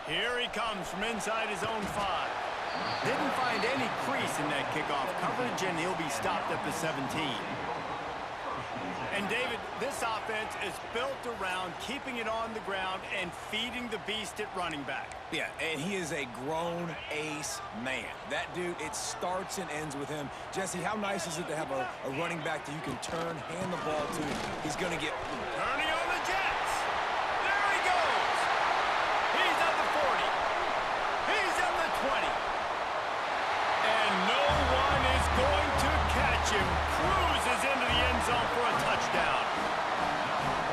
Here he comes from inside his own 5. Didn't find any crease in that kickoff coverage, and he'll be stopped at the 17. And, David, this offense is built around keeping it on the ground and feeding the beast at running back. Yeah, and he is a grown ace man. That dude, it starts and ends with him. Jesse, how nice is it to have a running back that you can turn, hand the ball to? He's going to get... Turning on the Jets. There he goes. He's at the 40. He's at the 20. And no one is going to catch him. Cruises into the end zone for a touchdown.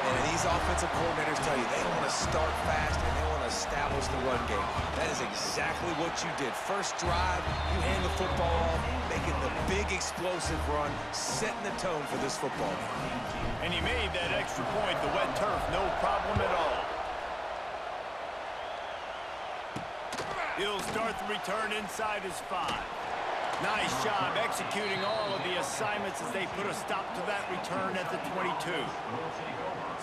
And these offensive coordinators tell you they want to start fast and they want to establish the run game. That is exactly what you did. First drive, you hand the football off, making the big explosive run, setting the tone for this football game. And he made that extra point, the wet turf, no problem at all. He'll start the return inside his 5. Nice job executing all of the assignments as they put a stop to that return at the 22.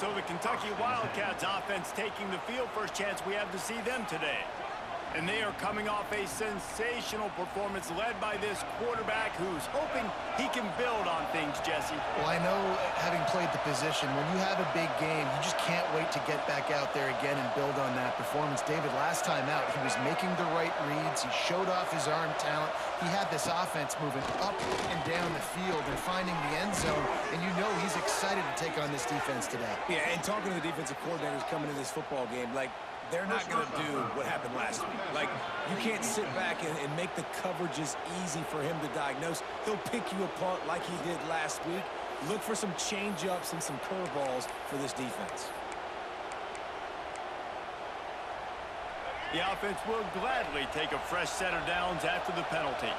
So the Kentucky Wildcats offense taking the field. First chance we have to see them today. And they are coming off a sensational performance led by this quarterback who's hoping he can build on things, Jesse. Well, I know, having played the position, when you have a big game, you just can't wait to get back out there again and build on that performance. David, last time out, he was making the right reads. He showed off his arm talent. He had this offense moving up and down the field and finding the end zone, and you know he's excited to take on this defense today. Yeah, and talking to the defensive coordinators coming into this football game, like, they're not going to do what happened last week. Like, you can't sit back and make the coverages easy for him to diagnose. He'll pick you apart like he did last week. Look for some change-ups and some curveballs for this defense. The offense will gladly take a fresh set of downs after the penalty.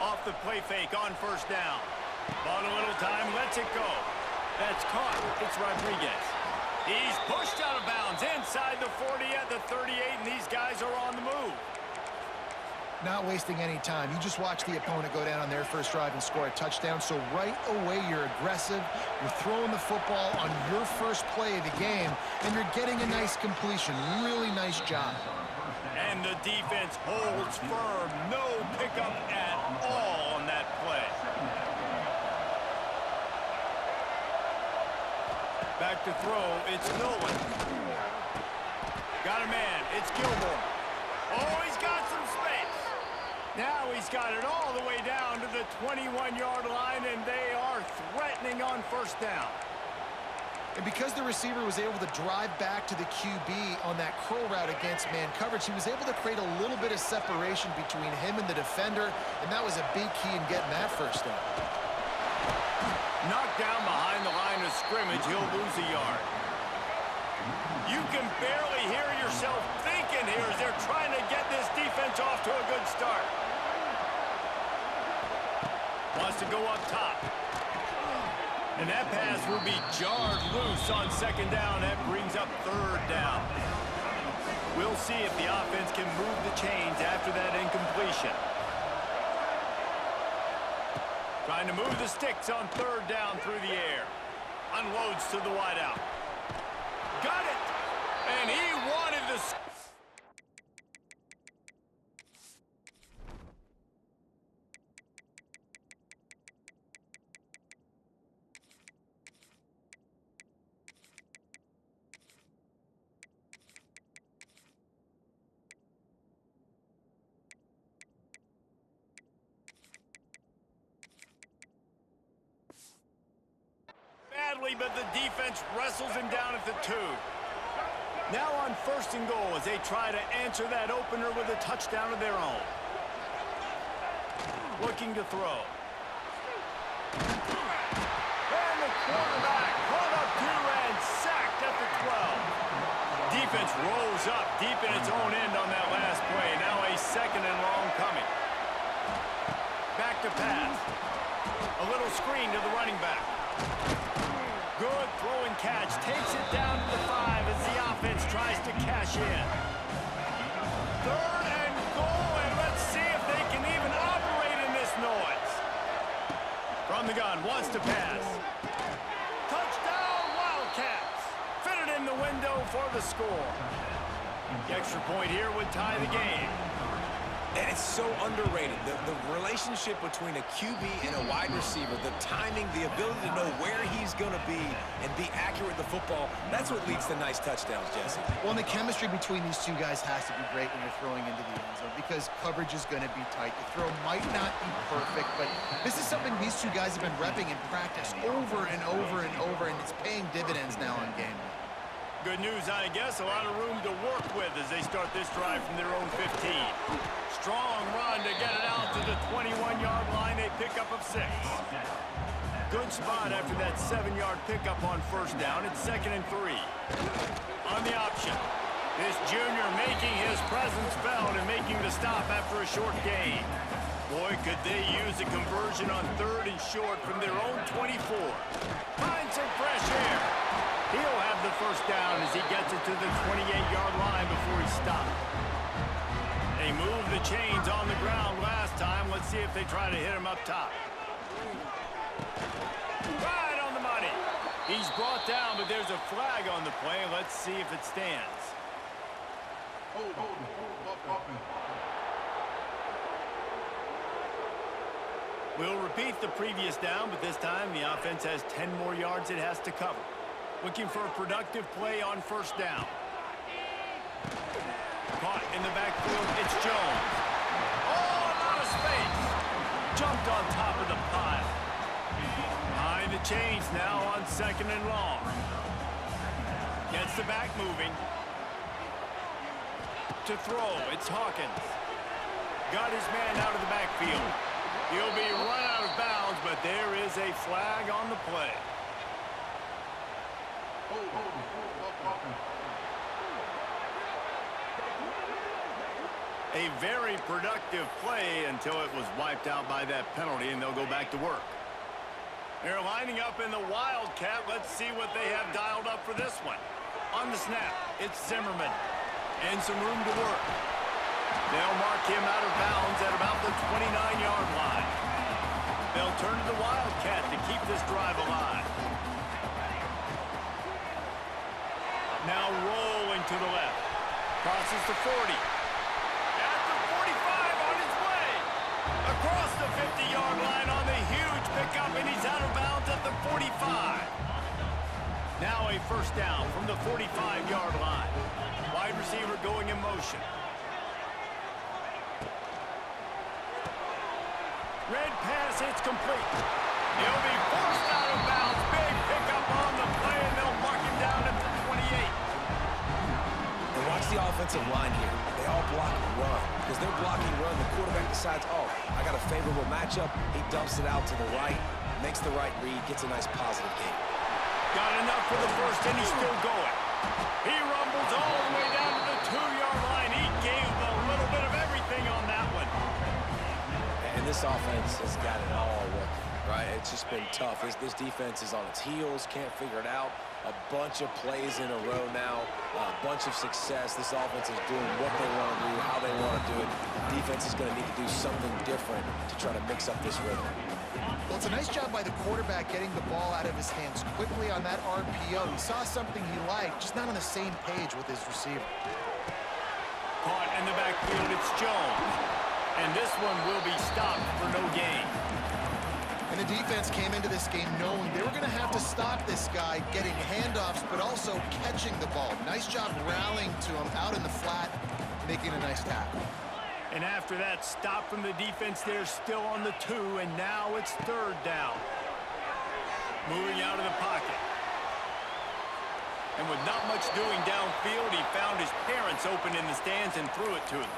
Off the play fake on first down. Bought a little time, lets it go. That's caught. It's Rodriguez. He's pushed out of bounds inside the 40 at the 38, and these guys are on the move. Not wasting any time. You just watch the opponent go down on their first drive and score a touchdown. So right away, you're aggressive. You're throwing the football on your first play of the game, and you're getting a nice completion. Really nice job. And the defense holds firm. No pickup at all on that play. Back to throw, it's Nolan. Got a man, it's Gilmore. Oh, he's got some space. Now he's got it all the way down to the 21-yard line, and they are threatening on first down. And because the receiver was able to drive back to the QB on that curl route against man coverage, he was able to create a little bit of separation between him and the defender, and that was a big key in getting that first down. Knocked down behind the line of scrimmage, he'll lose a yard. You can barely hear yourself thinking here as they're trying to get this defense off to a good start. Wants to go up top. And that pass will be jarred loose on second down. That brings up third down. We'll see if the offense can move the chains after that incompletion. Trying to move the sticks on third down through the air. Unloads to the wideout. Got it! And he wanted the... but the defense wrestles him down at the 2. Now on first and goal as they try to answer that opener with a touchdown of their own. Looking to throw. And the quarterback caught up to and sacked at the 12. Defense rolls up deep in its own end on that last play. Now a second and long coming. Back to pass. A little screen to the running back. Good throwing catch. Takes it down to the 5 as the offense tries to cash in. Third and goal, and let's see if they can even operate in this noise. From the gun, wants to pass. for the score. The extra point here would tie the game. And it's so underrated. The relationship between a QB and a wide receiver, the timing, the ability to know where he's going to be and be accurate with the football, that's what leads to nice touchdowns, Jesse. Well, and the chemistry between these two guys has to be great when you're throwing into the end zone because coverage is going to be tight. The throw might not be perfect, but this is something these two guys have been repping in practice over and over and over, and it's paying dividends now on game day. Good news, I guess. A lot of room to work with as they start this drive from their own 15. Strong run to get it out to the 21-yard line. A pickup of 6. Good spot after that 7-yard pickup on first down. It's 2nd and 3. On the option, this junior making his presence felt and making the stop after a short gain. Boy, could they use a conversion on 3rd and short from their own 24. Find some fresh air. He'll have the first down as he gets it to the 28-yard line before he stopped. They moved the chains on the ground last time. Let's see if they try to hit him up top. Right on the money. He's brought down, but there's a flag on the play. Let's see if it stands. We'll repeat the previous down, but this time the offense has 10 more yards it has to cover. Looking for a productive play on first down. Caught in the backfield, it's Jones. Oh, a lot of space. Jumped on top of the pile. Behind the chains now on 2nd and long. Gets the back moving. To throw, it's Hawkins. Got his man out of the backfield. He'll be run out of bounds, but there is a flag on the play. A very productive play until it was wiped out by that penalty, and they'll go back to work. They're lining up in the Wildcat. Let's see what they have dialed up for this one. On the snap, it's Zimmerman. And some room to work. They'll mark him out of bounds at about the 29-yard line. They'll turn to the Wildcat to keep this drive alive. Now rolling to the left. Crosses the 40. At the 45 on his way. Across the 50-yard line on the huge pickup, and he's out of bounds at the 45. Now a first down from the 45-yard line. Wide receiver going in motion. Red pass, it's complete. He'll be forced out of bounds. Big pickup on the play, and they'll mark him down at the 28. And watch the offensive line here. They all block and run. Because they're blocking run, the quarterback decides, oh, I got a favorable matchup. He dumps it out to the right, makes the right read, gets a nice positive game. Got enough for the first, and he's still going. He rumbles all the way down to the 2-yard line. He gave a little bit of everything on that one. And this offense has got it all working, right? It's just been tough. This defense is on its heels, can't figure it out. A bunch of plays in a row now, a bunch of success. This offense is doing what they want to do, how they want to do it. Defense is going to need to do something different to try to mix up this rhythm. Well, it's a nice job by the quarterback getting the ball out of his hands quickly on that RPO. He saw something he liked, just not on the same page with his receiver. Caught in the backfield, it's Jones. And this one will be stopped for no gain. And the defense came into this game knowing they were going to have to stop this guy getting handoffs, but also catching the ball. Nice job rallying to him out in the flat, making a nice tackle. And after that stop from the defense, they're still on the 2, and now it's 3rd down. Moving out of the pocket. And with not much doing downfield, he found his parents open in the stands and threw it to them.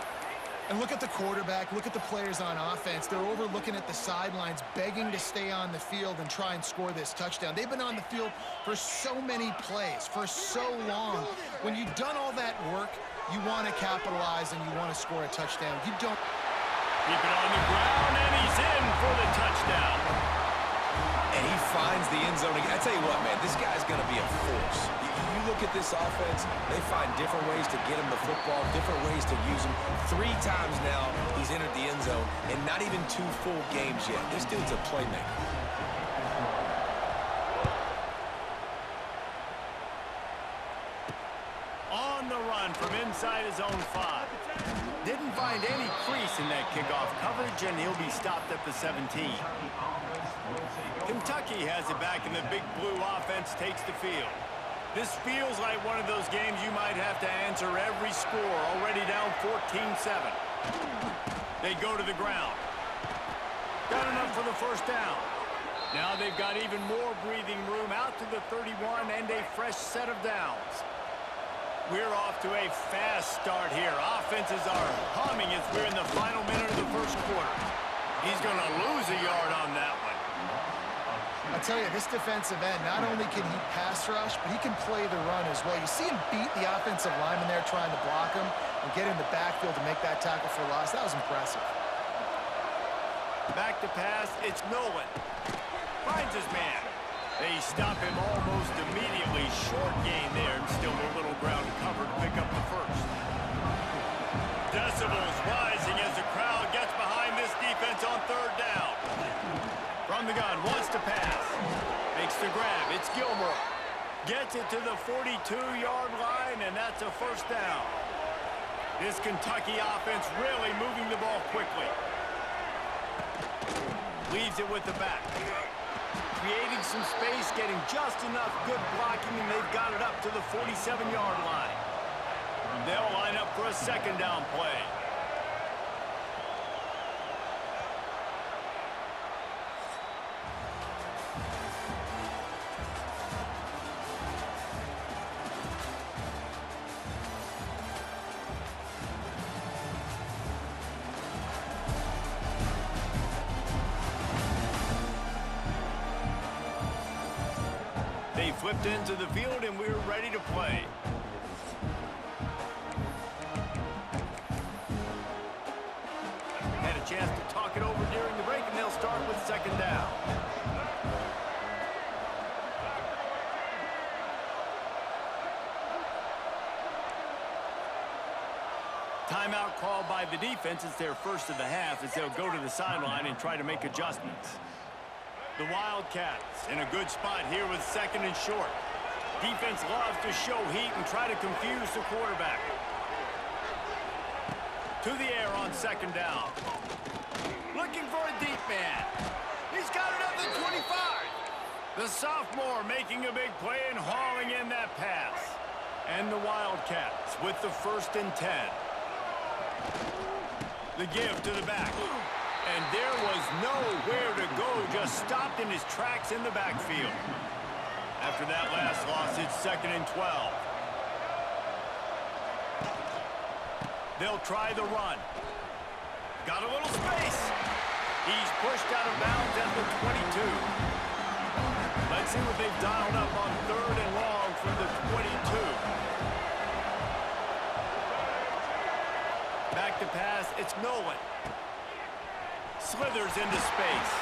And look at the quarterback, look at the players on offense. They're over looking at the sidelines, begging to stay on the field and try and score this touchdown. They've been on the field for so many plays, for so long. When you've done all that work, you want to capitalize and you want to score a touchdown. You don't. Keep it on the ground, and he's in for the touchdown. And he finds the end zone again. I tell you what, man, this guy's going to be a force. You look at this offense, they find different ways to get him the football, different ways to use him. 3 times now he's entered the end zone, and not even 2 full games yet. This dude's a playmaker. run from inside his own 5. Didn't find any crease in that kickoff coverage, and he'll be stopped at the 17. Kentucky has it back, and the Big Blue offense takes the field. This feels like one of those games you might have to answer every score, already down 14-7. They go to the ground. Got enough for the first down. Now they've got even more breathing room out to the 31 and a fresh set of downs. We're off to a fast start here. Offenses are humming as we're in the final minute of the first quarter. He's going to lose a yard on that one. I tell you, this defensive end, not only can he pass rush, but he can play the run as well. You see him beat the offensive lineman there trying to block him and get in the backfield to make that tackle for loss. That was impressive. Back to pass, it's Nolan. Finds his man. They stop him almost immediately. Short gain there, and still a little ground to cover to pick up the first. Decibels rising as the crowd gets behind this defense on third down. From the gun, wants to pass. Makes the grab, it's Gilmore. Gets it to the 42-yard line, and that's a first down. This Kentucky offense really moving the ball quickly. Leaves it with the back. Creating some space, getting just enough good blocking, and they've got it up to the 47-yard line. They'll line up for a second down play. They flipped into the field, and we're ready to play. Had a chance to talk it over during the break, and they'll start with second down. Timeout called by the defense. It's their first of the half as they'll go to the sideline and try to make adjustments. The Wildcats in a good spot here with second and short. Defense loves to show heat and try to confuse the quarterback. To the air on second down. Looking for a deep man. He's got it up to 25. The sophomore making a big play and hauling in that pass. And the Wildcats with the 1st and 10. The give to the back. And there was nowhere to go, just stopped in his tracks in the backfield. After that last loss, it's 2nd and 12. They'll try the run. Got a little space. He's pushed out of bounds at the 22. Let's see what they've dialed up on 3rd and long from the 22. Back to pass, it's Nolan. Slithers into space.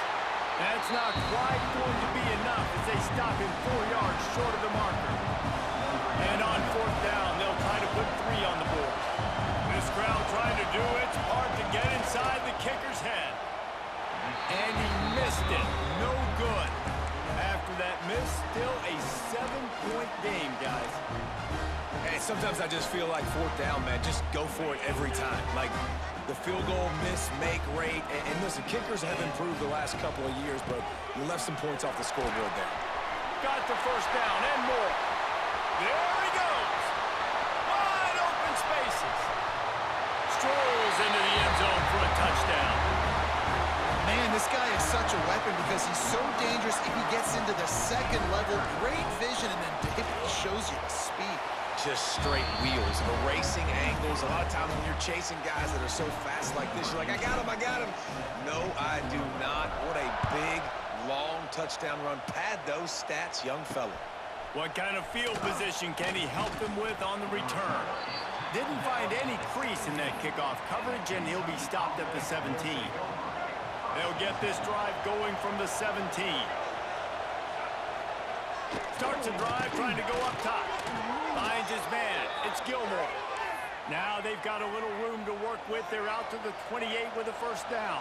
That's not quite going to be enough as they stop him 4 yards short of the marker. And on 4th down, they'll try to put 3 on the board. This crowd trying to do its part to get inside the kicker's head. And he missed it. No good. After that miss, still a 7-point game, guys. Hey, sometimes I just feel like 4th down, man. Just go for it every time. Like, the field goal miss-make rate. And listen, kickers have improved the last couple of years, but you left some points off the scoreboard there. Got the first down and more. There he goes. Wide open spaces. Strolls into the end zone for a touchdown. Man, this guy is such a weapon because he's so dangerous if he gets into the second level. Great vision, and then David shows you the speed. Just straight wheels, erasing angles. A lot of times when you're chasing guys that are so fast like this, you're like, I got him. No, I do not. What a big, long touchdown run. Pad those stats, young fella. What kind of field position can he help them with on the return? Didn't find any crease in that kickoff coverage, and he'll be stopped at the 17. They'll get this drive going from the 17. Starts a drive trying to go up top. Finds his man. It's Gilmore. Now they've got a little room to work with. They're out to the 28 with a first down.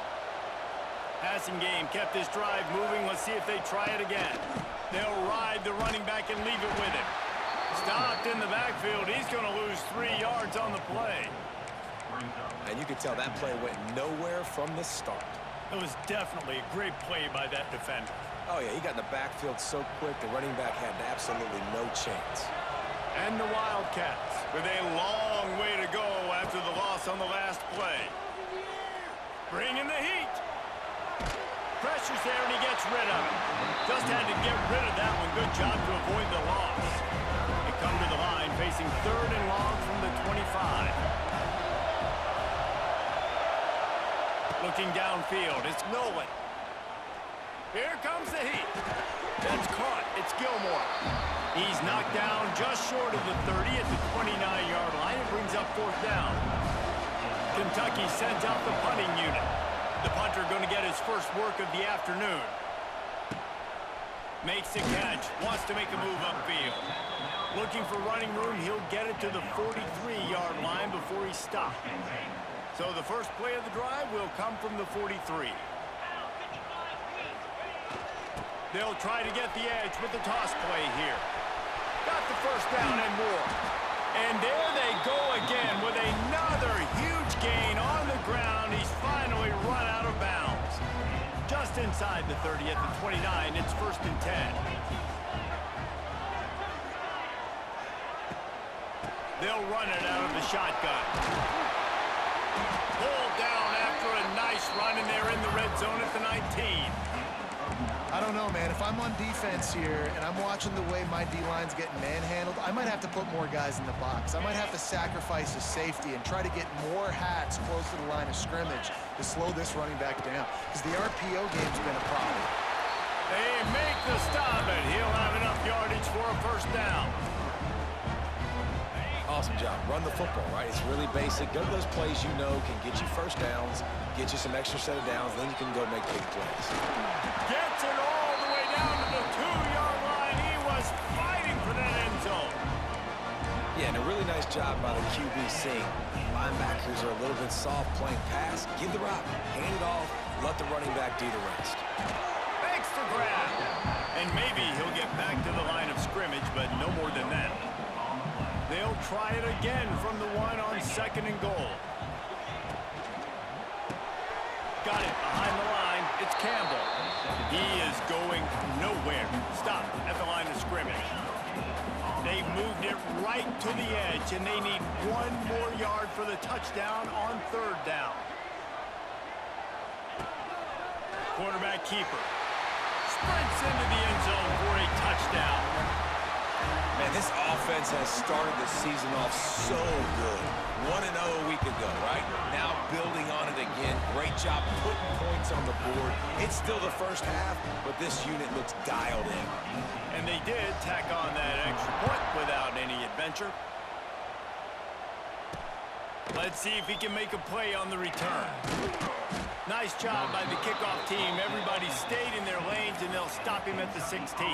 Passing game kept this drive moving. Let's see if they try it again. They'll ride the running back and leave it with him. Stopped in the backfield. He's going to lose 3 yards on the play. And you could tell that play went nowhere from the start. It was definitely a great play by that defender. Oh, yeah, he got in the backfield so quick, the running back had absolutely no chance. And the Wildcats with a long way to go after the loss on the last play. Bringing the heat. Pressure's there, and he gets rid of it. Just had to get rid of that one. Good job to avoid the loss. They come to the line facing 3rd and long from the 25. Looking downfield, it's Nolan. Here comes the heat. That's caught. It's Gilmore. He's knocked down just short of the 30 at the 29-yard line. It brings up 4th down. Kentucky sends out the punting unit. The punter going to get his first work of the afternoon. Makes the catch. Wants to make a move upfield. Looking for running room. He'll get it to the 43-yard line before he stopped. So the first play of the drive will come from the 43. They'll try to get the edge with the toss play here. Got the first down and more. And there they go again with another huge gain on the ground. He's finally run out of bounds. Just inside the 30 at the 29, it's 1st and 10. They'll run it out of the shotgun. Pulled down after a nice run, and they're in the red zone at the 19. I don't know, man. If I'm on defense here and I'm watching the way my D-line's getting manhandled, I might have to put more guys in the box. I might have to sacrifice a safety and try to get more hats close to the line of scrimmage to slow this running back down, because the RPO game's been a problem. They make the stop, and he'll have enough yardage for a 1st down. Awesome job. Run the football, right? It's really basic. Go to those plays you know can get you 1st downs, get you some extra set of downs, then you can go make big plays. Gets it all the way down to the 2-yard line. He was fighting for that end zone. Yeah, and a really nice job by the QB seeing linebackers are a little bit soft playing pass. Give the rock, hand it off, let the running back do the rest. Makes the grab. And maybe he'll get back to the line of scrimmage, but no more than that. They'll try it again from the 1 on 2nd and goal. Got it behind the line. It's Campbell. He is going nowhere. Stop at the line of scrimmage. They've moved it right to the edge, and they need 1 more yard for the touchdown on 3rd down. Quarterback keeper sprints into the end zone for a touchdown. Man, this offense has started the season off so good. 1-0 a week ago, right? Now building on it again. Great job putting points on the board. It's still the first half, but this unit looks dialed in. And they did tack on that extra point without any adventure. Let's see if he can make a play on the return. Nice job by the kickoff team. Everybody stayed in their lanes, and they'll stop him at the 16.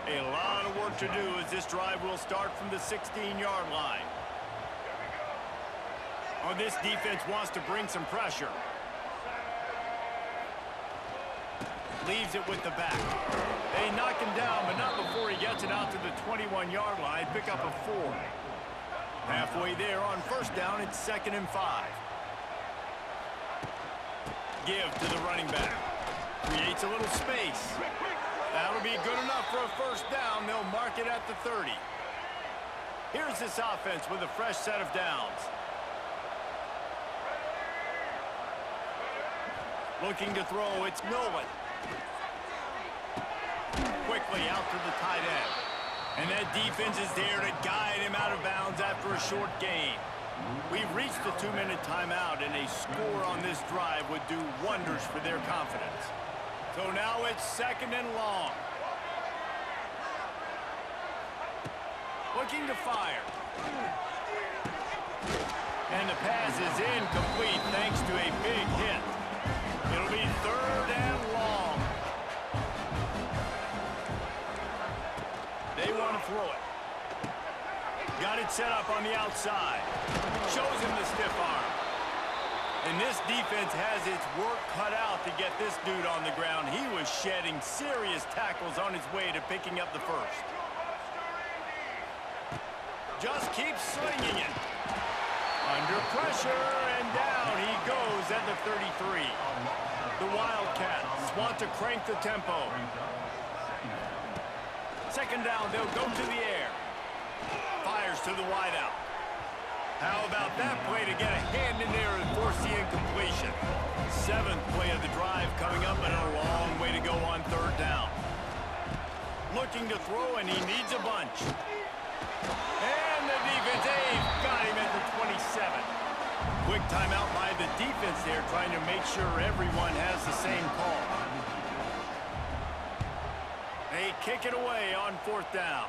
A lot of work to do as this drive will start from the 16-yard line. Oh, this defense wants to bring some pressure. Leaves it with the back. They knock him down, but not before he gets it out to the 21-yard line. Pick up a 4. Halfway there on 1st down, it's 2nd and 5. Give to the running back. Creates a little space. That'll be good enough for a 1st down. They'll mark it at the 30. Here's this offense with a fresh set of downs. Looking to throw, it's Nolan. Quickly out to the tight end. And that defense is there to guide him out of bounds after a short gain. We've reached the 2-minute timeout, and a score on this drive would do wonders for their confidence. So now it's 2nd and long. Looking to fire. And the pass is incomplete thanks to a big hit. It'll be 3rd and long. They want to throw it. Got it set up on the outside. Shows him the stiff arm. And this defense has its work cut out to get this dude on the ground. He was shedding serious tackles on his way to picking up the 1st. Just keeps slinging it. Under pressure, and down he goes at the 33. The Wildcats want to crank the tempo. Second down, they'll go to the air. Fires to the wideout. How about that play to get a hand in there and force the incompletion? Seventh play of the drive coming up, and a long way to go on third down. Looking to throw, and he needs a bunch. And the defense, they've got him at the 27. Quick timeout by the defense there, trying to make sure everyone has the same call. They kick it away on fourth down.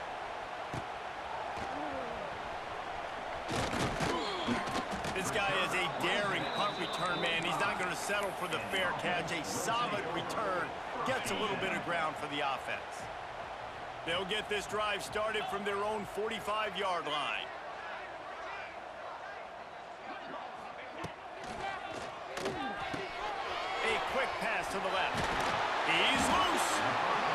This guy is a daring punt return man. He's not going to settle for the fair catch. A solid return gets a little bit of ground for the offense. They'll get this drive started from their own 45-yard line. A quick pass to the left. He's loose.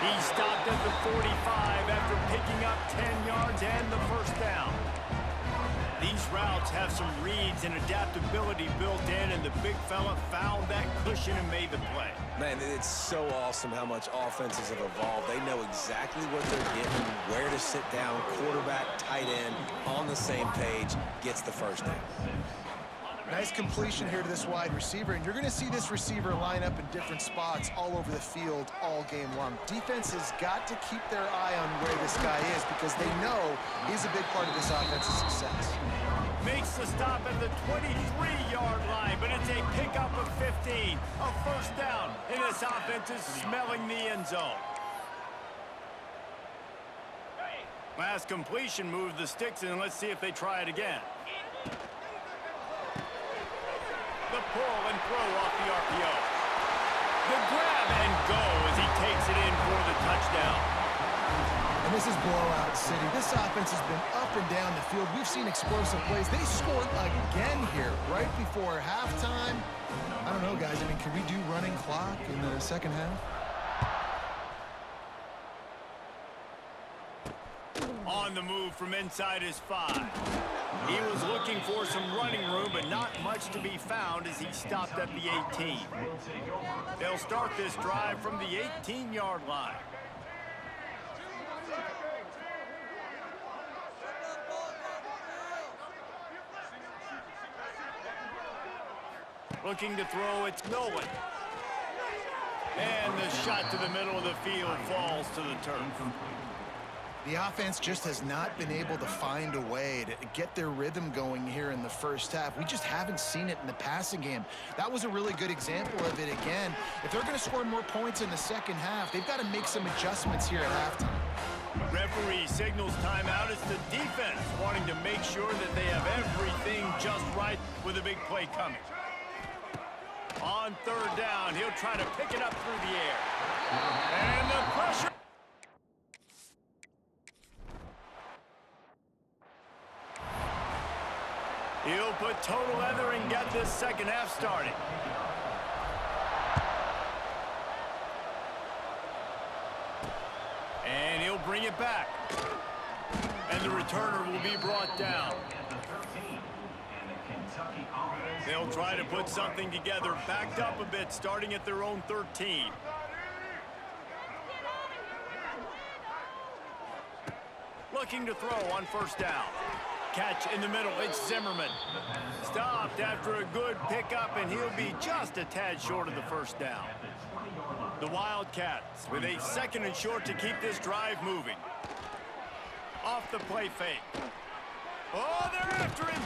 He stopped at the 45 after picking up 10 yards and the first down. These routes have some reads and adaptability built in, and the big fella found that cushion and made the play. Man, it's so awesome how much offenses have evolved. They know exactly what they're getting, where to sit down, quarterback, tight end, on the same page, gets the first down. Nice completion here to this wide receiver, and you're going to see this receiver line up in different spots all over the field all game long. Defense has got to keep their eye on where this guy is because they know he's a big part of this offense's success. Makes the stop at the 23-yard line, but it's a pickup of 15. A first down, and this offense is smelling the end zone. Last completion moved the sticks, and let's see if they try it again. The pull and throw off the RPO. The grab and go as he takes it in for the touchdown. And this is blowout city. This offense has been up and down the field. We've seen explosive plays. They scored again here right before halftime. I don't know, guys. I mean, can we do running clock in the second half? On the move from inside his 5. He was looking for some running room, but not much to be found as he stopped at the 18. They'll start this drive from the 18-yard line. Looking to throw, it's Nolan. And the shot to the middle of the field falls to the turf. The offense just has not been able to find a way to get their rhythm going here in the first half. We just haven't seen it in the passing game. That was a really good example of it again. If they're going to score more points in the second half, they've got to make some adjustments here at halftime. Referee signals timeout. It's the defense wanting to make sure that they have everything just right with a big play coming. On third down, he'll try to pick it up through the air. And the pressure. He'll put total leather and get this second half started. And he'll bring it back. And the returner will be brought down. They'll try to put something together, backed up a bit, starting at their own 13. Looking to throw on first down. Catch in the middle, it's Zimmerman. Stopped after a good pickup, and he'll be just a tad short of the first down. The Wildcats with a second and short to keep this drive moving. Off the play fake. Oh, they're after him.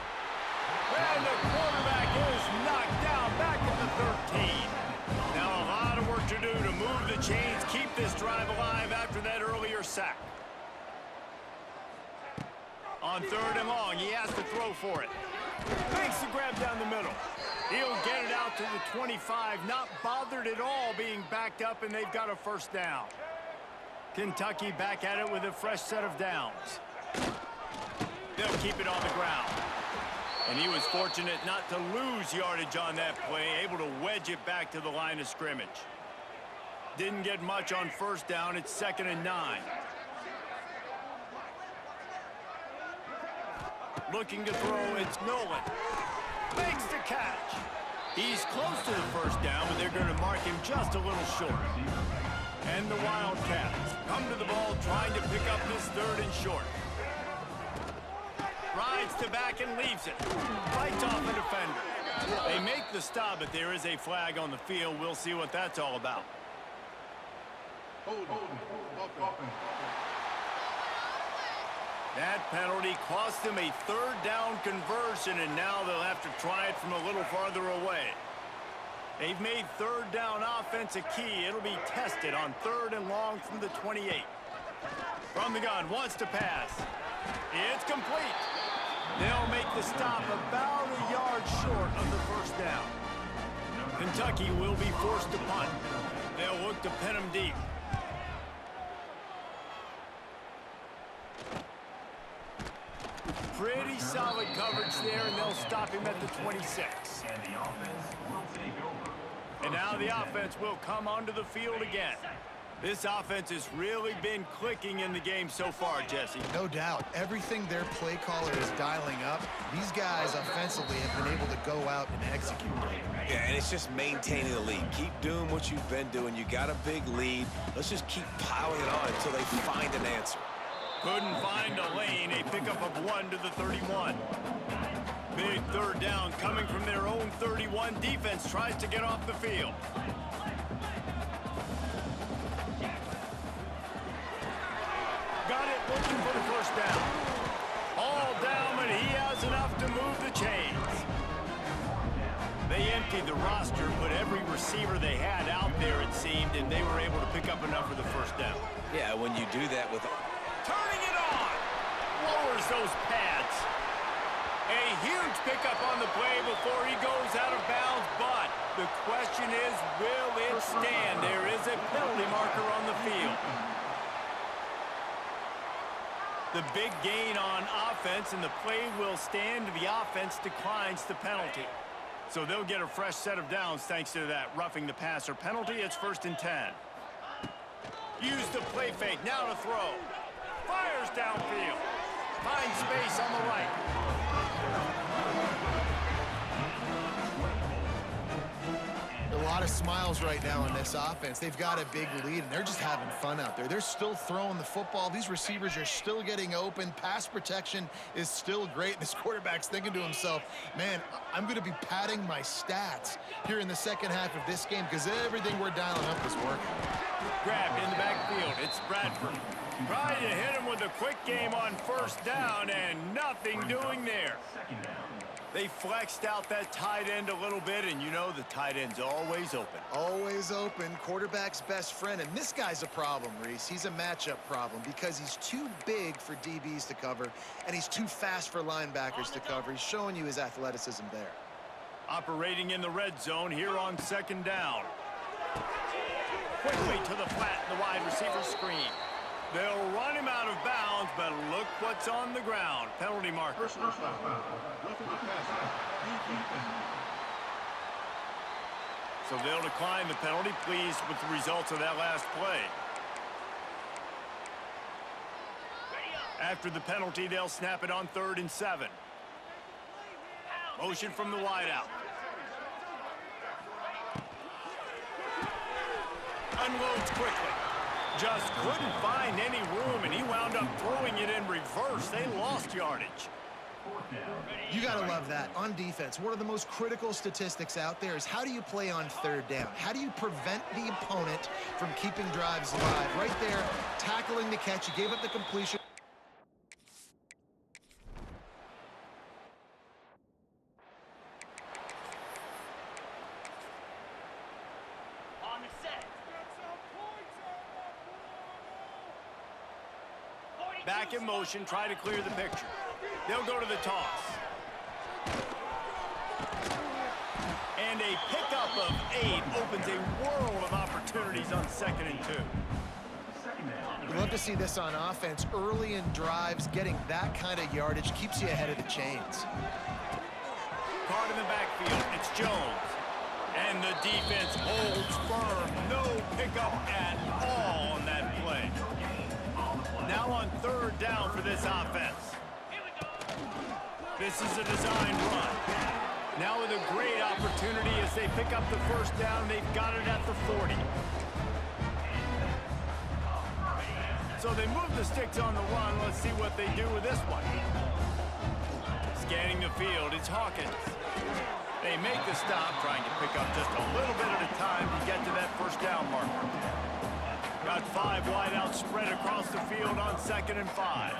And the quarterback is knocked down back at the 13. Now a lot of work to do to move the chains, keep this drive alive after that earlier sack. On third and long, he has to throw for it. Makes the grab down the middle. He'll get it out to the 25, not bothered at all being backed up, and they've got a first down. Kentucky back at it with a fresh set of downs. They'll keep it on the ground. And he was fortunate not to lose yardage on that play, able to wedge it back to the line of scrimmage. Didn't get much on first down. It's 2nd and 9. Looking to throw, it's Nolan. Makes the catch. He's close to the first down, but they're going to mark him just a little short. And the Wildcats come to the ball trying to pick up this 3rd and short. Rides to back and leaves it. Fights off the defender. They make the stop, but there is a flag on the field. We'll see what that's all about. That penalty cost them a 3rd down conversion, and now they'll have to try it from a little farther away. They've made 3rd down offense a key. It'll be tested on 3rd and long from the 28. From the gun, wants to pass. It's complete. They'll make the stop about a yard short of the first down. Kentucky will be forced to punt. They'll look to pin him deep. Pretty solid coverage there, and they'll stop him at the 26. And now the offense will come onto the field again. This offense has really been clicking in the game so far, Jesse. No doubt. Everything their play caller is dialing up, these guys offensively have been able to go out and execute. Yeah, and it's just maintaining the lead. Keep doing what you've been doing. You got a big lead. Let's just keep piling it on until they find an answer. Couldn't find a lane. A pickup of 1 to the 31. Big 3rd down coming from their own 31. Defense tries to get off the field. Got it, looking for the first down. All down, but he has enough to move the chains. They emptied the roster, put every receiver they had out there, it seemed, and they were able to pick up enough for the first down. Yeah, when you do that with... Turning it on! Lowers those pads. A huge pickup on the play before he goes out of bounds, but the question is, will it stand? There is a penalty marker on the field. The big gain on offense, and the play will stand. The offense declines the penalty. So they'll get a fresh set of downs thanks to that roughing the passer penalty. It's 1st and 10. Use the play fake, now to throw. Fires downfield. Finds space on the right. A lot of smiles right now on this offense. They've got a big lead, and they're just having fun out there. They're still throwing the football. These receivers are still getting open. Pass protection is still great. This quarterback's thinking to himself, man, I'm going to be padding my stats here in the second half of this game because everything we're dialing up is working. Grabbed in the backfield. It's Bradford. Trying to hit him with a quick game on 1st down, and nothing doing there. They flexed out that tight end a little bit, and you know the tight end's always open. Always open, quarterback's best friend. And this guy's a problem, Reese. He's a matchup problem because he's too big for DBs to cover, and he's too fast for linebackers to cover. He's showing you his athleticism there. Operating in the red zone here on 2nd down. Quickly to the flat, the wide receiver screen. They'll run him out of bounds, but look what's on the ground. Penalty marker. So they'll decline the penalty, pleased with the results of that last play. After the penalty, they'll snap it on 3rd and 7. Motion from the wideout. Unloads quickly. Just couldn't find any room, and he wound up throwing it in reverse. They lost yardage. You got to love that. On defense, one of the most critical statistics out there is how do you play on 3rd down? How do you prevent the opponent from keeping drives alive? Right there, tackling the catch. You gave up the completion. Back in motion, try to clear the picture. They'll go to the toss. And a pickup of 8 opens a world of opportunities on 2nd and 2. We love to see this on offense. Early in drives, getting that kind of yardage keeps you ahead of the chains. Card in the backfield, it's Jones. And the defense holds firm. No pickup at all on that play. Now on 3rd down for this offense. This is a designed run. Now with a great opportunity as they pick up the first down. They've got it at the 40. So they move the sticks on the run. Let's see what they do with this one. Scanning the field, it's Hawkins. They make the stop, trying to pick up just a little bit at a time to get to that first down marker. Got 5 wideouts spread across the field on 2nd and 5.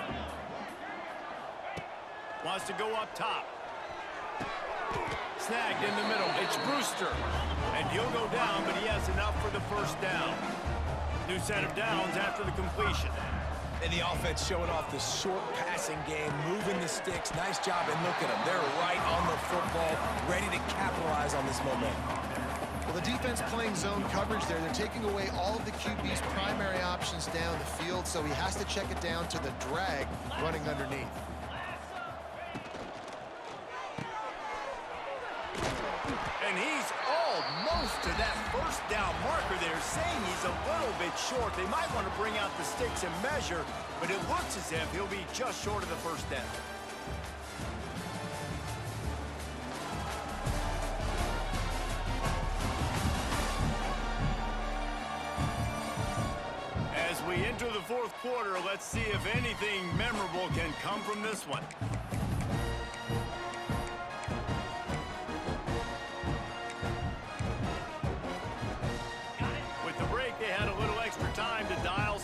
Wants to go up top. Snagged in the middle. It's Brewster. And he'll go down, but he has enough for the first down. New set of downs after the completion. And the offense showing off the short passing game, moving the sticks. Nice job, and look at them. They're right on the football, ready to capitalize on this momentum. Well, the defense playing zone coverage there. They're taking away all of the QB's primary options down the field, so he has to check it down to the drag running underneath. And he's almost to that first down marker. They're saying he's a little bit short. They might want to bring out the sticks and measure, but it looks as if he'll be just short of the first down. As we enter the 4th quarter, let's see if anything memorable can come from this one.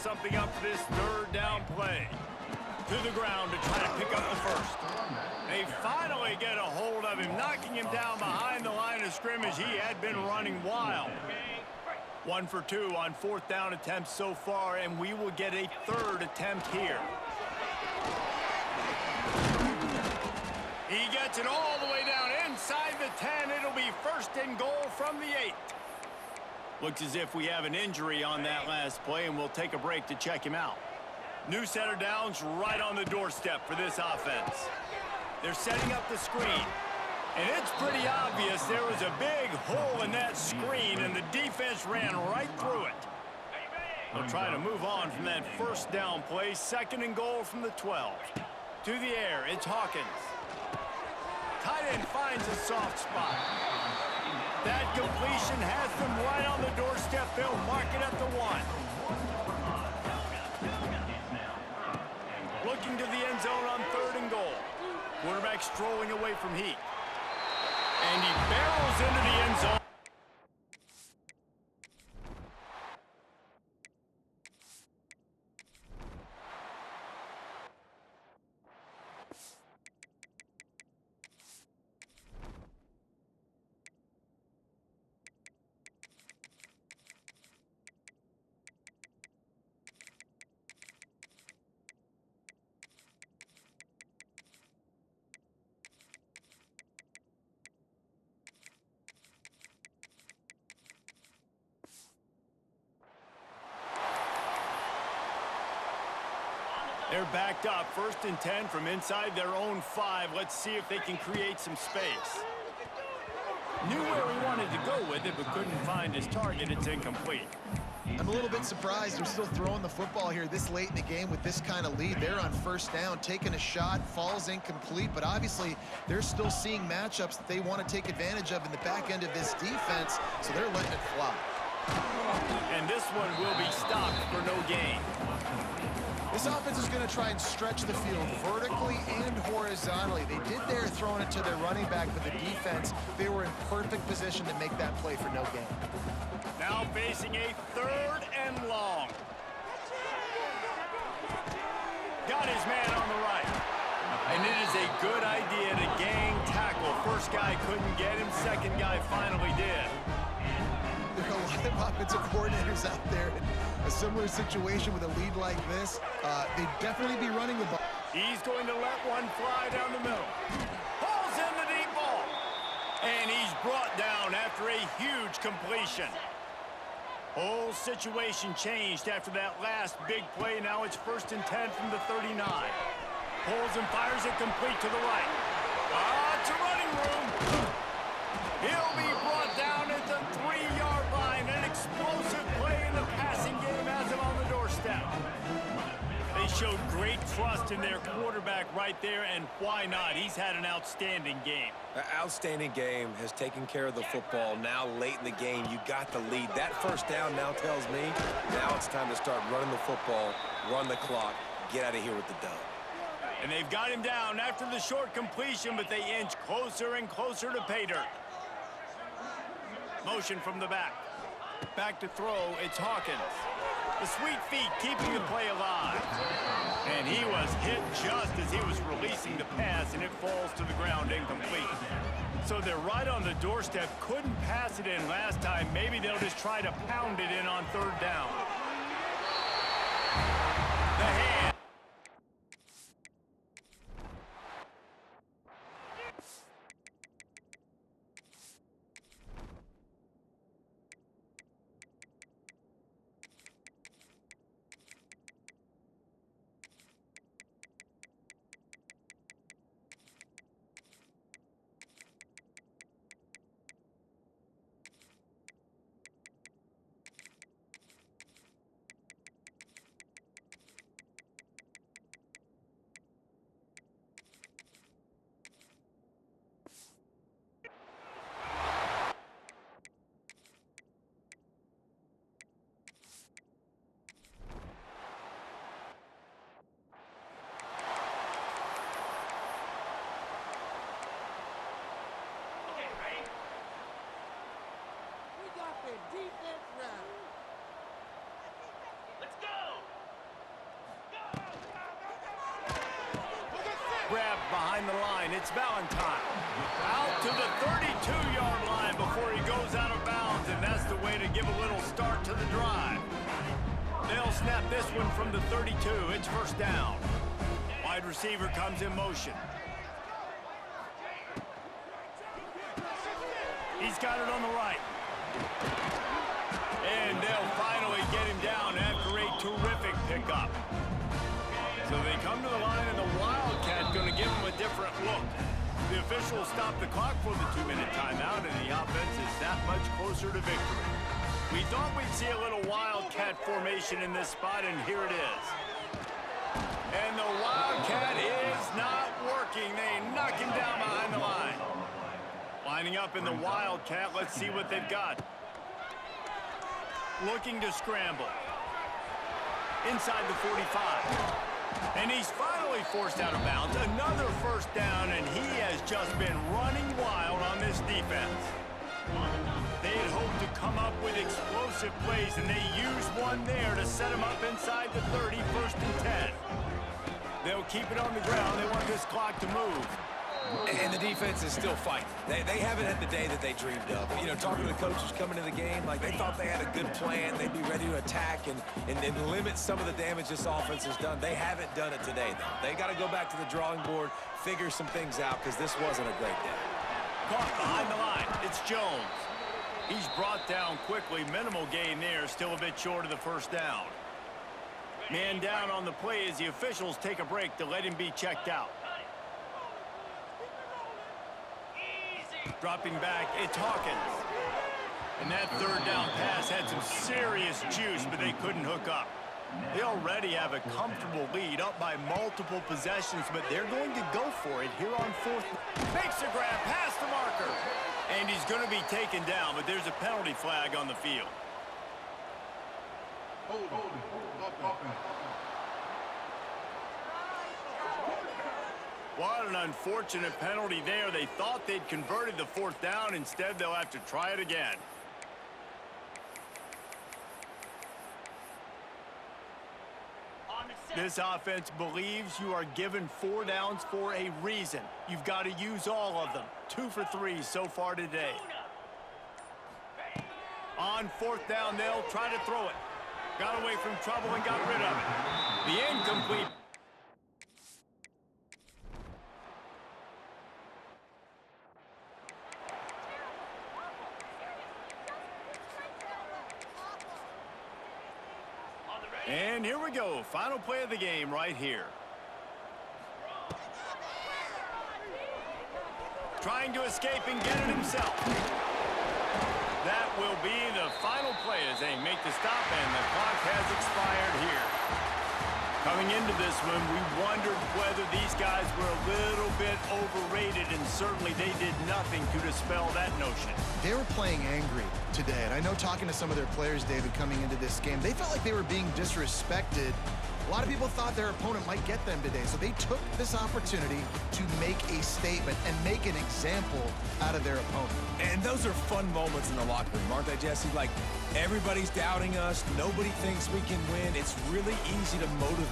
Something up for this 3rd down play. To the ground to try to pick up the first. They finally get a hold of him, knocking him down behind the line of scrimmage. He had been running wild. 1 for 2 on 4th down attempts so far, and we will get a 3rd attempt here. He gets it all the way down inside the 10. It'll be 1st and goal from the 8. Looks as if we have an injury on that last play, and we'll take a break to check him out. New set of downs right on the doorstep for this offense. They're setting up the screen. And it's pretty obvious there was a big hole in that screen, and the defense ran right through it. They'll try to move on from that first down play. 2nd and goal from the 12. To the air, it's Hawkins. Tight end finds a soft spot. That completion has them right on the doorstep. They'll mark it at the 1. Looking to the end zone on 3rd and goal. Quarterback strolling away from heat. And he barrels into the end zone. They're backed up, 1st and 10 from inside their own 5. Let's see if they can create some space. Knew where he wanted to go with it, but couldn't find his target. It's incomplete. I'm a little bit surprised they're still throwing the football here this late in the game with this kind of lead. They're on 1st down, taking a shot, falls incomplete, but obviously they're still seeing matchups that they want to take advantage of in the back end of this defense, so they're letting it fly. And this one will be stopped for no gain. This offense is going to try and stretch the field vertically and horizontally. They did there throwing it to their running back, but the defense, they were in perfect position to make that play for no gain. Now facing a 3rd and long. Got his man on the right. And it is a good idea to gang tackle. First guy couldn't get him, 2nd guy finally did. There are a lot of offensive coordinators out there in a similar situation with a lead like this. They'd definitely be running the ball. He's going to let one fly down the middle. Pulls in the deep ball. And he's brought down after a huge completion. Whole situation changed after that last big play. Now it's 1st and 10 from the 39. Pulls and fires it complete to the right. It's a running room. He'll be brought down at the 3-yard line. An explosive play in the passing game has him on the doorstep. They showed great trust in their quarterback right there, and why not? He's had an outstanding game. An outstanding game, has taken care of the football. Now late in the game, you got the lead. That first down now tells me now it's time to start running the football, run the clock, get out of here with the dub. And they've got him down after the short completion, but they inch closer and closer to pay dirt. Motion from the back. Back to throw, it's Hawkins. The sweet feet keeping the play alive. And he was hit just as he was releasing the pass, and it falls to the ground incomplete. So they're right on the doorstep. Couldn't pass it in last time. Maybe they'll just try to pound it in on third down. The hand. Grab behind the line. It's Valentine. Out to the 32-yard line before he goes out of bounds, and that's the way to give a little start to the drive. They'll snap this one from the 32. It's first down. Wide receiver comes in motion. He's got it on the right. And they'll finally get him down after a terrific pickup. So they come to the line, and the Wildcats going to give him a different look. The officials stop the clock for the 2-minute timeout, and the offense is that much closer to victory. We thought we'd see a little Wildcat formation in this spot, and here it is. And the Wildcat is not working. They knock him down behind the line. Lining up in the Wildcat, let's see what they've got. Looking to scramble. Inside the 45. And he's finally forced out of bounds. Another first down, and he has just been running wild on this defense. They had hoped to come up with explosive plays, and they used one there to set him up inside the 30, first and 10. They'll keep it on the ground. They want this clock to move. And the defense is still fighting. They haven't had the day that they dreamed of. You know, talking to the coaches coming into the game, like they thought they had a good plan. They'd be ready to attack and limit some of the damage this offense has done. They haven't done it today, though. They got to go back to the drawing board, figure some things out, because this wasn't a great day. Caught behind the line. It's Jones. He's brought down quickly. Minimal gain there. Still a bit short of the first down. Man down on the play as the officials take a break to let him be checked out. Dropping back, it's Hawkins. And that third down pass had some serious juice, but they couldn't hook up. They already have a comfortable lead, up by multiple possessions, but they're going to go for it here on fourth. Makes the grab past the marker. And he's going to be taken down, but there's a penalty flag on the field. What an unfortunate penalty there. They thought they'd converted the fourth down. Instead, they'll have to try it again. This offense believes you are given 4 downs for a reason. You've got to use all of them. 2 for 3 so far today. On fourth down, they'll try to throw it. Got away from trouble and got rid of it. The incomplete. And here we go. Final play of the game right here. Trying to escape and get it himself. That will be the final play as they make the stop, and the clock has expired here. Coming into this one, we wondered whether these guys were a little bit overrated, and certainly they did nothing to dispel that notion. They were playing angry today, and I know talking to some of their players, David, coming into this game, they felt like they were being disrespected. A lot of people thought their opponent might get them today, so they took this opportunity to make a statement and make an example out of their opponent. And those are fun moments in the locker room, aren't they, Jesse? Like, everybody's doubting us. Nobody thinks we can win. It's really easy to motivate